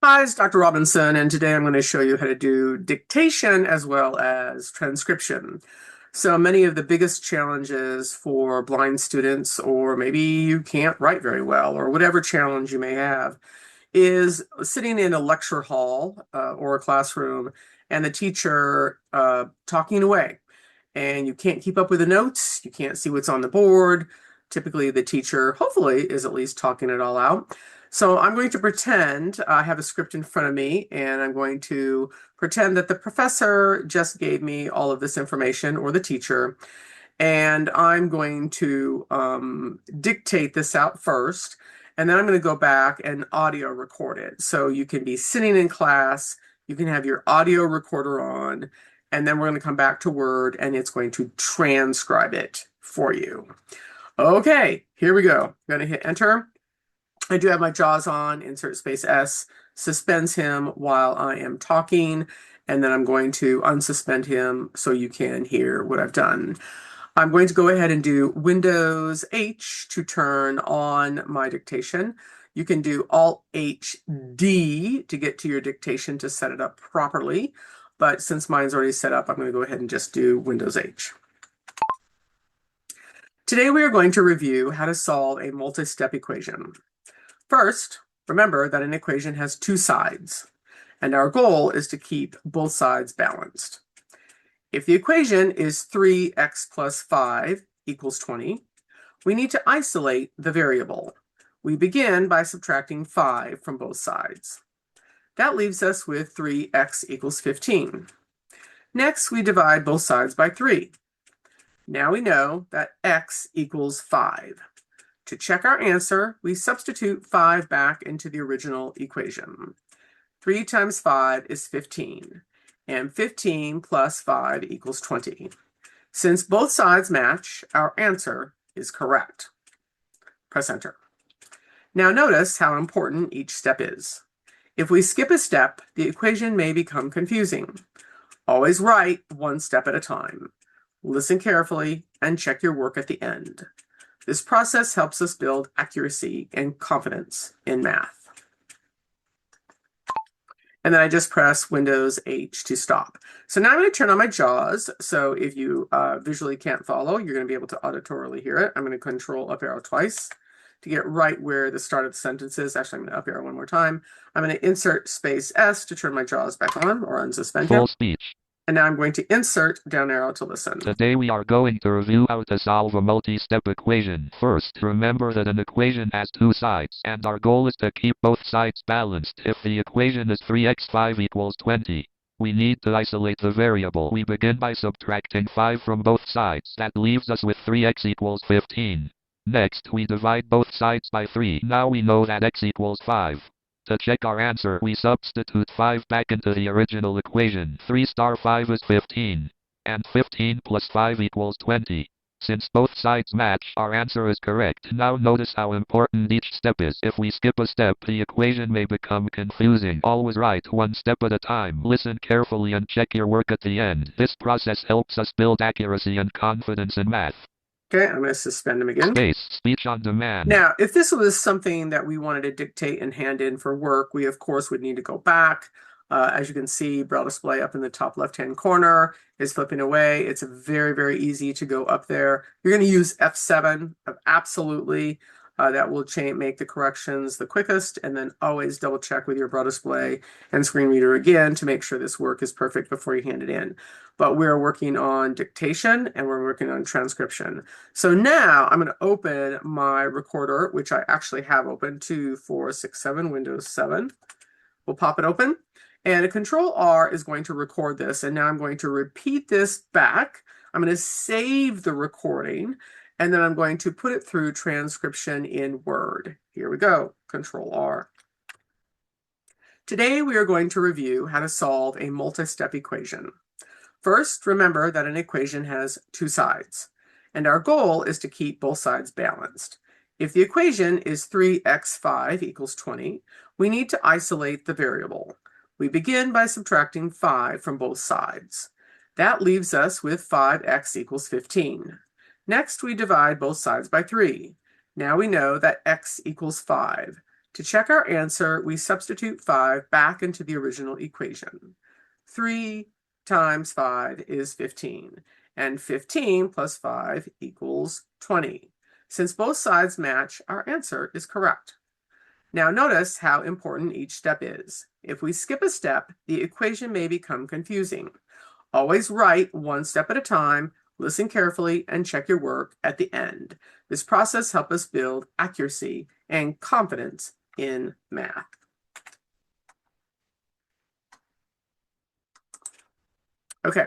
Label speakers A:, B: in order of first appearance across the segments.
A: Hi, it's Dr. Robinson, and today I'm going to show you how to do dictation as well as transcription. So many of the biggest challenges for blind students, or maybe you can't write very well, or whatever challenge you may have, is sitting in a lecture hall or a classroom and the teacher talking away. And you can't keep up with the notes, you can't see what's on the board. Typically, the teacher, hopefully, is at least talking it all out. So I'm going to pretend I have a script in front of me, and I'm going to pretend that the professor just gave me all of this information, or the teacher, and I'm going to dictate this out first, and then I'm going to go back and audio record it. So you can be sitting in class, you can have your audio recorder on, and then we're going to come back to Word, and it's going to transcribe it for you. Okay, here we go. I'm going to hit enter. I do have my JAWS on, insert space S, suspends him while I am talking, and then I'm going to unsuspend him so you can hear what I've done. I'm going to go ahead and do Windows H to turn on my dictation. You can do Alt H D to get to your dictation to set it up properly, but since mine's already set up, I'm going to go ahead and just do Windows H. Today we are going to review how to solve a multi-step equation. First, remember that an equation has two sides, and our goal is to keep both sides balanced. If the equation is 3x plus 5 equals 20, we need to isolate the variable. We begin by subtracting 5 from both sides. That leaves us with 3x equals 15. Next, we divide both sides by 3. Now we know that x equals 5. To check our answer, we substitute 5 back into the original equation. 3 times 5 is 15, and 15 plus 5 equals 20. Since both sides match, our answer is correct. Press enter. Now notice how important each step is. If we skip a step, the equation may become confusing. Always write one step at a time. Listen carefully and check your work at the end. This process helps us build accuracy and confidence in math. And then I just press Windows H to stop. So now I'm going to turn on my JAWS. So if you visually can't follow, you're going to be able to auditorily hear it. I'm going to control up arrow twice to get right where the start of the sentence is. Actually, I'm going to up arrow one more time. I'm going to insert space S to turn my JAWS back on or unsuspend him.
B: Full speech.
A: And now I'm going to insert down arrow to listen.
B: Today we are going to review how to solve a multi-step equation. First, remember that an equation has two sides, and our goal is to keep both sides balanced. If the equation is 3x5 equals 20, we need to isolate the variable. We begin by subtracting 5 from both sides. That leaves us with 3x equals 15. Next, we divide both sides by 3. Now we know that x equals 5. To check our answer, we substitute 5 back into the original equation. 3 star 5 is 15. And 15 plus 5 equals 20. Since both sides match, our answer is correct. Now notice how important each step is. If we skip a step, the equation may become confusing. Always write one step at a time. Listen carefully and check your work at the end. This process helps us build accuracy and confidence in math.
A: Okay, I'm going to suspend him again.
B: Space, speech on demand.
A: Now, if this was something that we wanted to dictate and hand in for work, we of course would need to go back. As you can see, Braille display up in the top left-hand corner is flipping away. It's very, very easy to go up there. You're going to use F7, absolutely. That will make the corrections the quickest, and then always double check with your Braille display and screen reader again to make sure this work is perfect before you hand it in. But we're working on dictation and we're working on transcription. So now I'm going to open my recorder, which I actually have open, 2, 4, 6, 7, Windows 7. We'll pop it open, and a Control R is going to record this. And now I'm going to repeat this back. I'm going to save the recording, and then I'm going to put it through transcription in Word. Here we go, Control R. Today we are going to review how to solve a multi-step equation. First, remember that an equation has two sides, and our goal is to keep both sides balanced. If the equation is 3x5 equals 20, we need to isolate the variable. We begin by subtracting 5 from both sides. That leaves us with 5x equals 15. Next, we divide both sides by 3. Now we know that x equals 5. To check our answer, we substitute 5 back into the original equation. 3 times 5 is 15, and 15 plus 5 equals 20. Since both sides match, our answer is correct. Now notice how important each step is. If we skip a step, the equation may become confusing. Always write one step at a time, listen carefully, and check your work at the end. This process helps us build accuracy and confidence in math. Okay,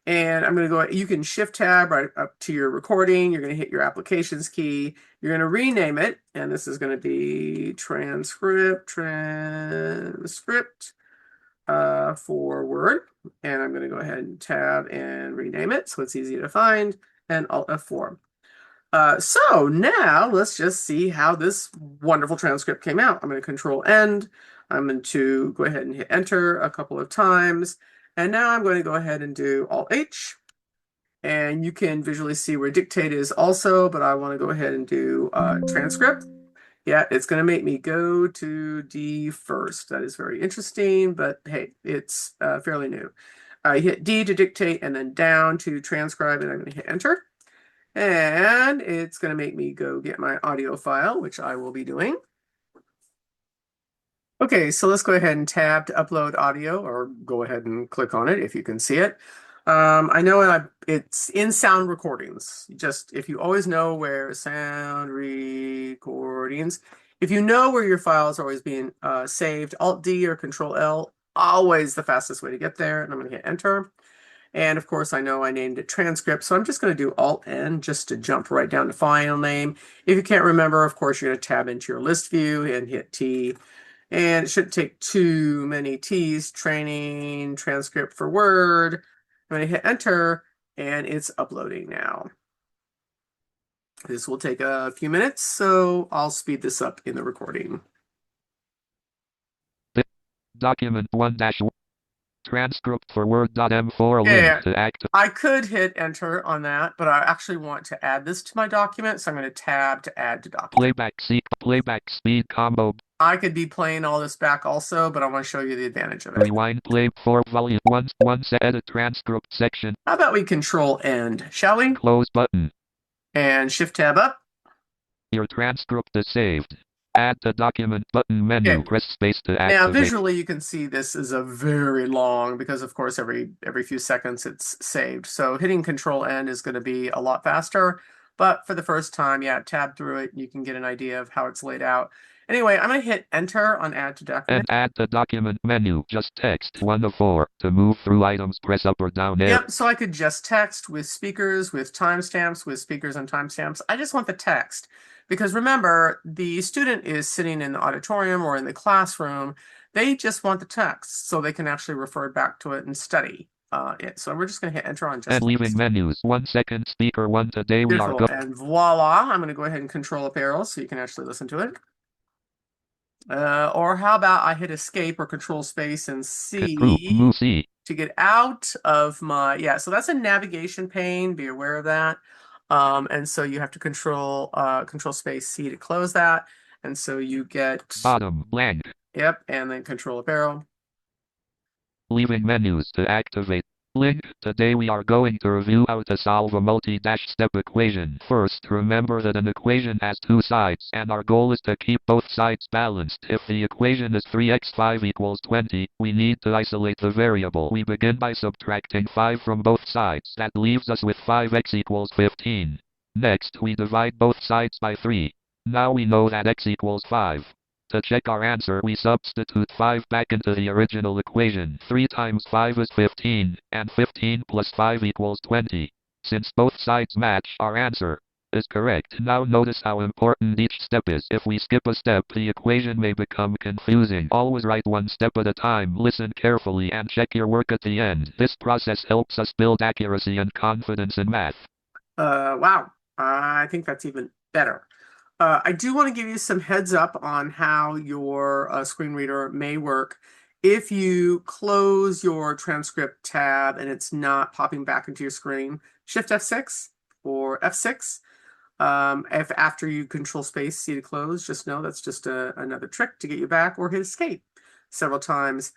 A: and I'm going to go, you can shift tab right up to your recording. You're going to hit your applications key. You're going to rename it, and this is going to be transcript for Word. And I'm going to go ahead and tab and rename it so it's easy to find, and Alt F4. So now let's just see how this wonderful transcript came out. I'm going to Control End. I'm going to go ahead and hit Enter a couple of times. And now I'm going to go ahead and do Alt H. And you can visually see where dictate is also, but I want to go ahead and do transcript. Yeah, it's going to make me go to D first. That is very interesting, but hey, it's fairly new. I hit D to dictate and then down to transcribe, and I'm going to hit Enter. And it's going to make me go get my audio file, which I will be doing. Okay, so let's go ahead and tab to upload audio, or go ahead and click on it if you can see it. I know it's in sound recordings. Just if you always know where sound recordings, if you know where your files are always being saved, Alt D or Control L, always the fastest way to get there. And I'm going to hit Enter. And of course, I know I named it transcript, so I'm just going to do Alt N just to jump right down to file name. If you can't remember, of course, you're going to tab into your list view and hit T. And it shouldn't take too many T's. Training transcript for Word. I'm going to hit Enter, and it's uploading now. This will take a few minutes, so I'll speed this up in the recording.
B: Document 1-1. Transcript for Word.m4 link to active.
A: I could hit Enter on that, but I actually want to add this to my document, so I'm going to tab to add to document.
B: Playback speed combo.
A: I could be playing all this back also, but I want to show you the advantage of it.
B: Rewind play for volume 1 edit transcript section.
A: How about we Control End, shall we?
B: Close button.
A: And Shift tab up.
B: Your transcript is saved. Add to document button menu. Okay. Press space to activate.
A: Now visually you can see this is a very long, because of course every few seconds it's saved. So hitting Control N is going to be a lot faster. But for the first time, yeah, tab through it and you can get an idea of how it's laid out. Anyway, I'm going to hit Enter on Add to Document.
B: And add to document menu. Just text 1 of 4. To move through items, press up or down arrow.
A: Yep, so I could just text with speakers, with timestamps, with speakers and timestamps. I just want the text. Because remember, the student is sitting in the auditorium or in the classroom. They just want the text so they can actually refer back to it and study it. So we're just going to hit Enter on just
B: and leaving text. Menus. 1 second, speaker 1. Today we
A: Beautiful. And voila, I'm going to go ahead and Control up arrow so you can actually listen to it. Or how about I hit Escape or Control Space and C to get out of my, so that's a navigation pane. Be aware of that. And so you have to Control Space C to close that. And so you get
B: bottom blank.
A: Yep, and then Control up arrow.
B: Leaving menus to activate. Link. Today we are going to review how to solve a multi-step equation. First, remember that an equation has 2 sides, and our goal is to keep both sides balanced. If the equation is 3x5 equals 20, we need to isolate the variable. We begin by subtracting 5 from both sides. That leaves us with 5x equals 15. Next, we divide both sides by 3. Now we know that x equals 5. To check our answer, we substitute 5 back into the original equation. 3 times 5 is 15, and 15 plus 5 equals 20. Since both sides match, our answer is correct. Now notice how important each step is. If we skip a step, the equation may become confusing. Always write 1 step at a time, listen carefully, and check your work at the end. This process helps us build accuracy and confidence in math.
A: Wow. I think that's even better. I do want to give you some heads up on how your screen reader may work. If you close your transcript tab and it's not popping back into your screen, Shift F6 or F6. If after you Control Space, C to close, just know that's just another trick to get you back, or hit Escape several times.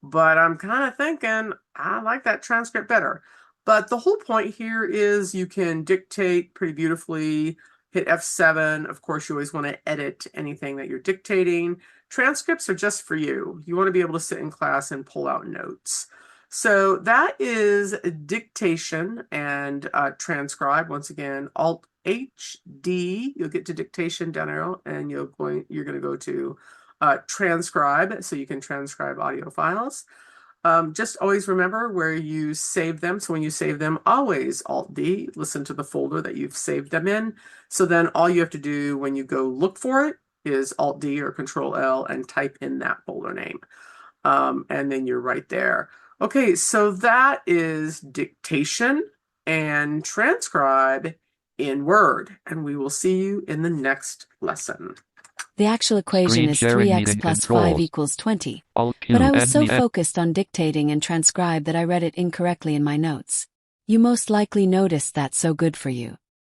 A: But I'm kind of thinking I like that transcript better. But the whole point here is you can dictate pretty beautifully, hit F7. Of course, you always want to edit anything that you're dictating. Transcripts are just for you. You want to be able to sit in class and pull out notes. So that is dictation and transcribe. Once again, Alt H D, you'll get to dictation down arrow, and you're going to go to transcribe, so you can transcribe audio files. Just always remember where you save them. So when you save them, always Alt D, listen to the folder that you've saved them in. So then all you have to do when you go look for it is Alt D or Control L and type in that folder name. And then you're right there. Okay, so that is dictation and transcribe in Word, and we will see you in the next lesson.
C: The actual equation
B: Screen
C: is
B: sharing
C: 3x
B: meeting
C: plus 5
B: controls.
C: equals 20.
B: Alt-Q,
C: But I was so
B: NVDA.
C: focused on dictating and transcribe that I read it incorrectly in my notes. You most likely noticed that, so good for you.